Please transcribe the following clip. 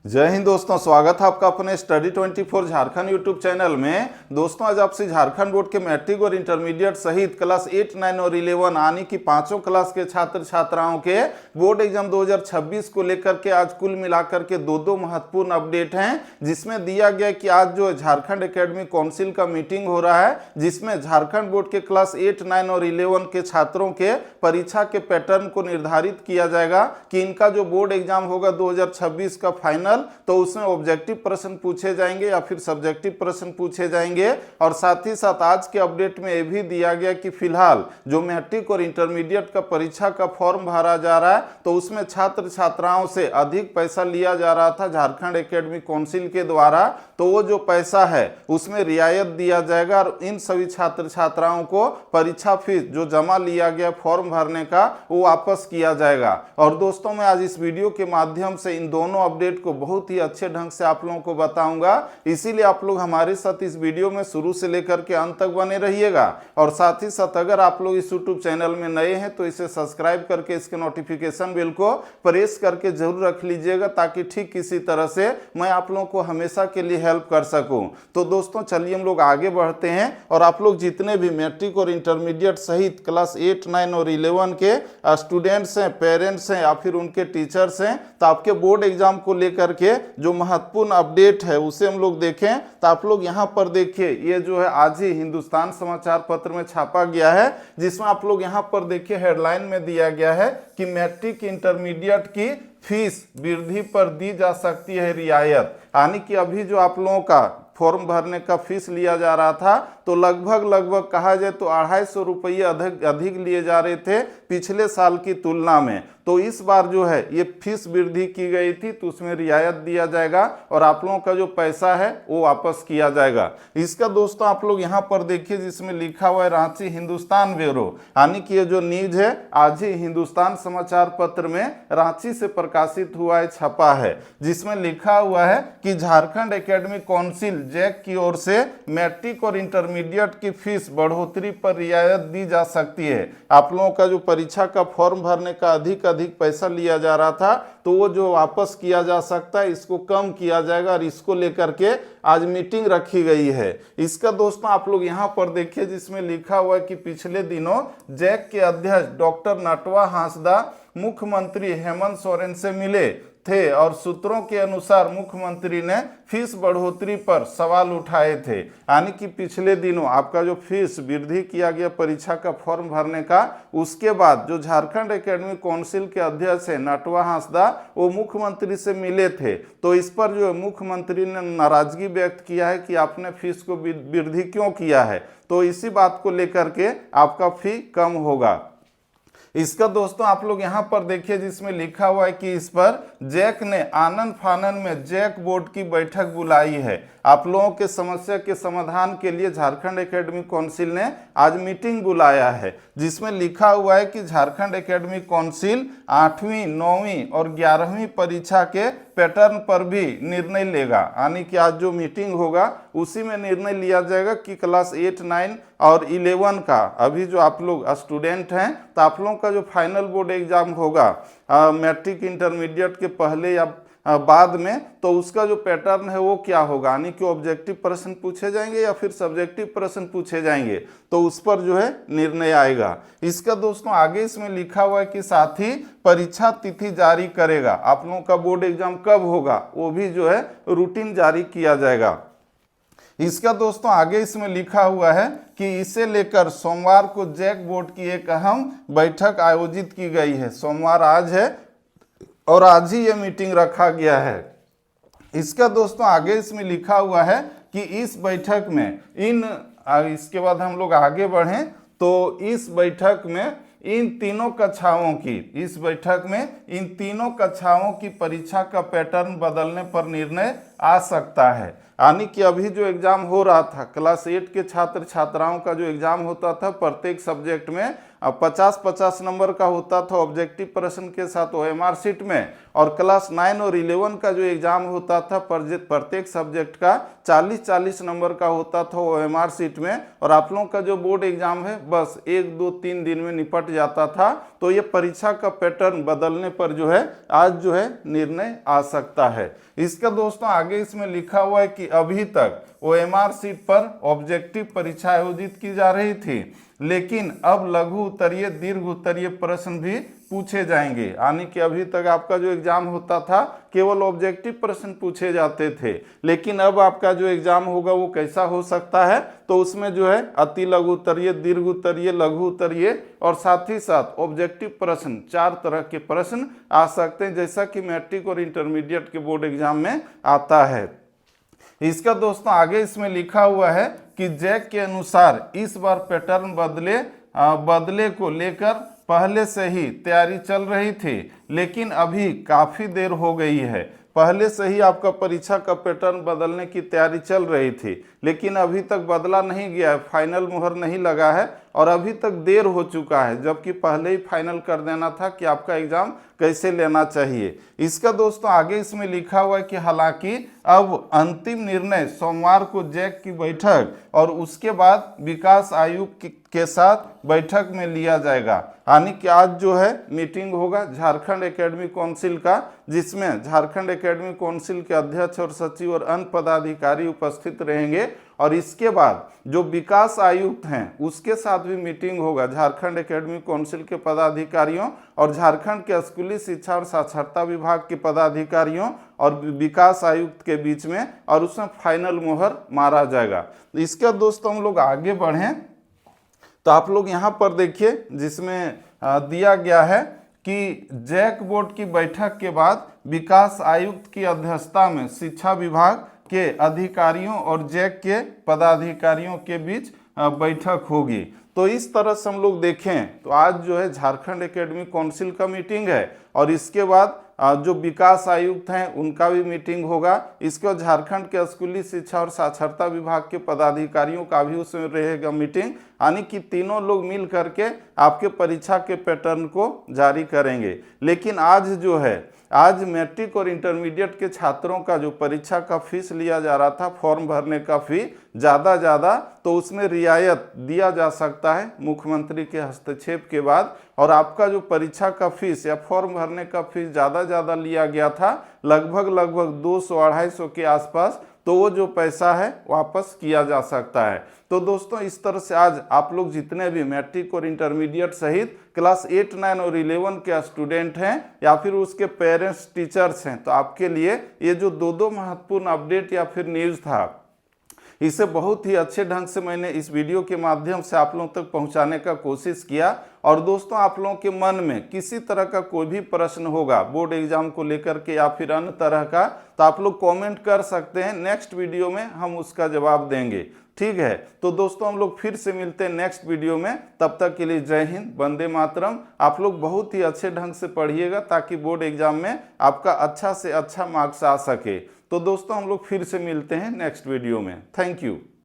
जय हिंद दोस्तों, स्वागत है आपका अपने स्टडी 24 झारखंड यूट्यूब चैनल में। दोस्तों आज आपसे झारखंड बोर्ड के मैट्रिक और इंटरमीडिएट सहित क्लास 8, 9 और 11 यानी कि पांचों क्लास के छात्र छात्राओं के बोर्ड एग्जाम 2026 को लेकर के आज कुल मिलाकर के दो महत्वपूर्ण अपडेट हैं, जिसमें दिया गया कि आज जो झारखंड एकेडमिक काउंसिल का मीटिंग हो रहा है, जिसमें झारखंड बोर्ड के क्लास 8, 9 और 11 के छात्रों के परीक्षा के पैटर्न को निर्धारित किया जाएगा कि इनका जो बोर्ड एग्जाम होगा 2026 का फाइनल, तो उसमें ऑब्जेक्टिव प्रश्न पूछे जाएंगे या फिर सब्जेक्टिव प्रश्न पूछे जाएंगे। और साथ ही साथ आज के अपडेट में यह भी दिया गया कि फिलहाल जो मैट्रिक और इंटरमीडिएट का परीक्षा का फॉर्म भरा जा रहा है, तो उसमें छात्र छात्राओं से अधिक पैसा लिया जा रहा था झारखंड एकेडमिक काउंसिल के द्वारा, तो वो जो पैसा है उसमें रियायत दिया जाएगा और इन सभी छात्र छात्राओं को परीक्षा फीस जो जमा लिया गया फॉर्म भरने का वो वापस किया जाएगा। और दोस्तों मैं आज इस वीडियो के माध्यम से इन दोनों अपडेट को बहुत ही अच्छे ढंग से आप लोगों को बताऊंगा, इसीलिए आप लोग हमारे साथ इस वीडियो में शुरू से लेकर के अंत तक बने रहिएगा। और साथ ही साथ अगर आप लोग इस यूट्यूब चैनल में नए हैं तो इसे सब्सक्राइब करके इसके नोटिफिकेशन बेल को प्रेस करके जरूर रख लीजिएगा, ताकि ठीक किसी तरह से मैं आप लोगों को हमेशा के लिए हेल्प कर सकूं। तो दोस्तों चलिए हम लोग आगे बढ़ते हैं और आप लोग जितने भी मैट्रिक और इंटरमीडिएट सहित क्लास 8, 9 और 11 के स्टूडेंट्स हैं, पेरेंट्स हैं या फिर उनके टीचर्स हैं, तो आपके बोर्ड एग्जाम को लेकर के जो महत्वपूर्ण अपडेट है उसे हम लोग देखें। तो आप लोग यहाँ पर देखिए, ये जो है आज ही हिंदुस्तान समाचार पत्र में छापा गया है, जिसमें आप लोग यहाँ पर देखिए हेडलाइन में दिया गया है कि मैट्रिक इंटरमीडिएट की फीस वृद्धि पर दी जा सकती है रियायत। यानी कि अभी जो आप लोगों का फॉर्म भरने का फीस लिया जा रहा था, तो लगभग कहा जाए तो 250 रुपये अधिक लिए जा रहे थे पिछले साल की तुलना में। तो इस बार जो है ये फीस वृद्धि की गई थी, तो उसमें रियायत दिया जाएगा और आप लोगों का जो पैसा है वो वापस किया जाएगा। इसका दोस्तों आप लोग यहाँ पर देखिए, जिसमें लिखा हुआ है रांची हिंदुस्तान ब्यूरो, यानी कि ये जो न्यूज है आज ही हिंदुस्तान समाचार पत्र में रांची से प्रकाशित हुआ है, छपा है, जिसमें लिखा हुआ है कि झारखंड एकेडमिक काउंसिल जैक की ओर से मैट्रिक और इंटरमीडिएट की फीस बढ़ोतरी पर रियायत दी जा सकती है। आप लोगों का जो परीक्षा का फॉर्म भरने का अधिक पैसा लिया जा रहा था, तो वो जो वापस किया जा सकता है, इसको कम किया जाएगा और इसको लेकर के आज मीटिंग रखी गई है। इसका दोस्तों आप लोग यहाँ पर देखिए, जिसमें लिखा हुआ है कि पिछले दिनों जैक के अध्यक्ष डॉक्टर नटवा हांसदा मुख्यमंत्री हेमंत सोरेन से मिले थे और सूत्रों के अनुसार मुख्यमंत्री ने फीस बढ़ोतरी पर सवाल उठाए थे। यानी कि पिछले दिनों आपका जो फीस वृद्धि किया गया परीक्षा का फॉर्म भरने का, उसके बाद जो झारखंड एकेडमिक काउंसिल के अध्यक्ष है नटवा हांसदा, वो मुख्यमंत्री से मिले थे। तो इस पर जो मुख्यमंत्री ने नाराजगी व्यक्त किया है कि आपने फीस को वृद्धि क्यों किया है, तो इसी बात को लेकर के आपका फी कम होगा। इसका दोस्तों आप लोग यहाँ पर देखिए, जिसमें लिखा हुआ है कि इस पर जैक ने आनंद फानन में जैक बोर्ड की बैठक बुलाई है। आप लोगों के समस्या के समाधान के लिए झारखंड एकेडमिक काउंसिल ने आज मीटिंग बुलाया है, जिसमें लिखा हुआ है कि झारखंड एकेडमिक काउंसिल 8वीं, 9वीं और 11वीं परीक्षा के पैटर्न पर भी निर्णय लेगा। यानी कि आज जो मीटिंग होगा उसी में निर्णय लिया जाएगा कि क्लास 8, 9 और 11 का अभी जो आप लोग स्टूडेंट हैं, तो आप लोगों का जो फाइनल बोर्ड एग्जाम होगा मैट्रिक इंटरमीडिएट के पहले या बाद में, तो उसका जो पैटर्न है वो क्या होगा, यानी कि ऑब्जेक्टिव प्रश्न पूछे जाएंगे या फिर सब्जेक्टिव प्रश्न पूछे जाएंगे, तो उस पर जो है निर्णय आएगा। इसका दोस्तों आगे इसमें लिखा हुआ है कि साथ ही परीक्षा तिथि जारी करेगा। आप लोगों का बोर्ड एग्जाम कब होगा वो भी जो है रूटीन जारी किया जाएगा। इसका दोस्तों आगे इसमें लिखा हुआ है कि इसे लेकर सोमवार को जैक बोर्ड की एक अहम बैठक आयोजित की गई है। सोमवार आज है और आज ही ये मीटिंग रखा गया है। इसका दोस्तों आगे इसमें लिखा हुआ है कि इस बैठक में इसके बाद हम लोग आगे बढ़ें, तो इस बैठक में इन तीनों कक्षाओं की परीक्षा का पैटर्न बदलने पर निर्णय आ सकता है। यानी कि अभी जो एग्जाम हो रहा था क्लास 8 के छात्र छात्राओं का जो एग्जाम होता था, प्रत्येक सब्जेक्ट में 50-50 नंबर का होता था ऑब्जेक्टिव प्रश्न के साथ ओएमआर शीट में, और क्लास 9 और 11 का जो एग्जाम होता था प्रत्येक सब्जेक्ट का 40-40 नंबर का होता था ओएमआर शीट में, और आप लोगों का जो बोर्ड एग्जाम है बस 1-2-3 दिन में निपट जाता था। तो ये परीक्षा का पैटर्न बदलने पर जो है आज जो है निर्णय आ सकता है। इसका दोस्तों आगे इसमें लिखा हुआ है कि अभी तक ओएमआर शीट पर ऑब्जेक्टिव परीक्षा आयोजित की जा रही थी, लेकिन अब लघु उत्तरीय दीर्घ उत्तरीय प्रश्न भी पूछे जाएंगे। यानी कि अभी तक आपका जो एग्जाम होता था केवल ऑब्जेक्टिव प्रश्न पूछे जाते थे, लेकिन अब आपका जो एग्जाम होगा वो कैसा हो सकता है, तो उसमें जो है अति लघु उत्तरीय, दीर्घ उत्तरीय, लघु उत्तरीय और साथ ही साथ ऑब्जेक्टिव प्रश्न 4 तरह के प्रश्न आ सकते हैं, जैसा कि मैट्रिक और इंटरमीडिएट के बोर्ड एग्जाम में आता है। इसका दोस्तों आगे इसमें लिखा हुआ है कि जैक के अनुसार इस बार पैटर्न बदले को लेकर पहले से ही तैयारी चल रही थी, लेकिन अभी काफ़ी देर हो गई है। पहले से ही आपका परीक्षा का पैटर्न बदलने की तैयारी चल रही थी, लेकिन अभी तक बदला नहीं गया है, फाइनल मुहर नहीं लगा है और अभी तक देर हो चुका है, जबकि पहले ही फाइनल कर देना था कि आपका एग्जाम कैसे लेना चाहिए। इसका दोस्तों आगे इसमें लिखा हुआ है कि हालांकि अब अंतिम निर्णय सोमवार को जैक की बैठक और उसके बाद विकास आयुक्त के साथ बैठक में लिया जाएगा। यानी कि आज जो है मीटिंग होगा झारखंड एकेडमिक काउंसिल का, जिसमें झारखंड एकेडमिक काउंसिल के अध्यक्ष और सचिव और अन्य पदाधिकारी उपस्थित रहेंगे, और इसके बाद जो विकास आयुक्त हैं उसके साथ भी मीटिंग होगा झारखंड एकेडमिक काउंसिल के पदाधिकारियों और झारखंड के स्कूली शिक्षा और साक्षरता विभाग के पदाधिकारियों और विकास आयुक्त के बीच में, और उसमें फाइनल मुहर मारा जाएगा। इसका दोस्तों हम लोग आगे बढ़ें तो आप लोग यहाँ पर देखिए जिसमें दिया गया है कि जैक बोर्ड की बैठक के बाद विकास आयुक्त की अध्यक्षता में शिक्षा विभाग के अधिकारियों और जैक के पदाधिकारियों के बीच बैठक होगी। तो इस तरह से हम लोग देखें तो आज जो है झारखंड एकेडमिक काउंसिल का मीटिंग है, और इसके बाद जो विकास आयुक्त हैं उनका भी मीटिंग होगा। इसके बाद झारखंड के स्कूली शिक्षा और साक्षरता विभाग के पदाधिकारियों का भी उसमें रहेगा मीटिंग। यानी कि तीनों लोग मिल करके आपके परीक्षा के पैटर्न को जारी करेंगे। लेकिन आज जो है आज मैट्रिक और इंटरमीडिएट के छात्रों का जो परीक्षा का फीस लिया जा रहा था, फॉर्म भरने का फी ज़्यादा, तो उसमें रियायत दिया जा सकता है मुख्यमंत्री के हस्तक्षेप के बाद। और आपका जो परीक्षा का फीस या फॉर्म भरने का फीस ज़्यादा लिया गया था, लगभग 200-250 के आसपास, तो वो जो पैसा है वापस किया जा सकता है। तो दोस्तों इस तरह से आज आप लोग जितने भी मैट्रिक और इंटरमीडिएट सहित क्लास 8, 9 और 11 के स्टूडेंट हैं या फिर उसके पेरेंट्स टीचर्स हैं, तो आपके लिए ये जो दो महत्वपूर्ण अपडेट या फिर न्यूज़ था, इसे बहुत ही अच्छे ढंग से मैंने इस वीडियो के माध्यम से आप लोगों तक पहुंचाने का कोशिश किया। और दोस्तों आप लोगों के मन में किसी तरह का कोई भी प्रश्न होगा बोर्ड एग्जाम को लेकर के या फिर अन्य तरह का, तो आप लोग कमेंट कर सकते हैं, नेक्स्ट वीडियो में हम उसका जवाब देंगे। ठीक है, तो दोस्तों हम लोग फिर से मिलते हैं नेक्स्ट वीडियो में। तब तक के लिए जय हिंद, वंदे मातरम। आप लोग बहुत ही अच्छे ढंग से पढ़िएगा ताकि बोर्ड एग्जाम में आपका अच्छा से अच्छा मार्क्स आ सके। तो दोस्तों हम लोग फिर से मिलते हैं नेक्स्ट वीडियो में। Thank you.